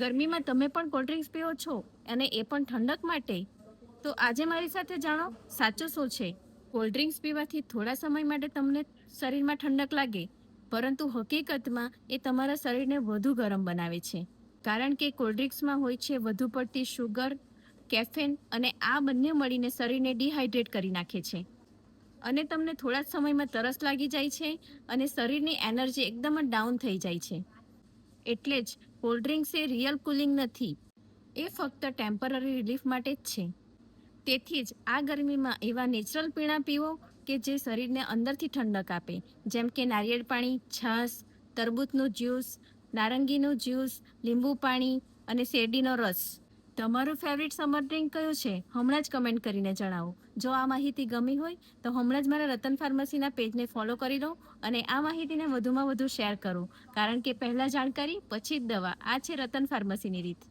ગરમીમાં તમે પણ કોલ્ડ ડ્રિંક્સ પીઓ છો અને એ પણ ઠંડક માટે? તો આજે મારી સાથે જાણો સાચું શું છે. કોલ્ડ ડ્રિંક્સ પીવાથી થોડા સમય માટે તમને શરીરમાં ઠંડક લાગે, પરંતુ હકીકતમાં એ તમારા શરીરને વધુ ગરમ બનાવે છે. કારણ કે કોલ્ડ ડ્રિંક્સમાં હોય છે વધુ પડતી શુગર, કેફેન અને આ બંને મળીને શરીરને ડિહાઇડ્રેટ કરી નાખે છે. અને તમને થોડા જ સમયમાં તરસ લાગી જાય છે અને શરીરની એનર્જી એકદમ જ ડાઉન થઈ જાય છે. એટલે જ કોલ્ડ ડ્રિંક્સ એ રિયલ કુલિંગ નથી, એ ફક્ત ટેમ્પરરી રિલીફ માટે જ છે. તેથી જ આ ગરમીમાં એવા નેચરલ પીણા પીવો કે જે શરીરને અંદરથી ઠંડક આપે, જેમ કે નારિયેળ પાણી, છાશ, તરબૂચનું જ્યુસ, નારંગીનું જ્યુસ, લીંબુ પાણી અને શેરડીનો રસ. તમારું ફેવરિટ સમર ડ્રિંક કયું છે? હમણાં જ કમેન્ટ કરીને જણાવો. જો આ માહિતી ગમી હોય તો હમણાં જ મારા રતન ફાર્મસીના પેજને ફોલો કરી લો અને આ માહિતીને વધુમાં વધુ શેર કરો, કારણ કે પહેલા જાણકારી પછી જ દવા. આ છે રતન ફાર્મસીની રીત.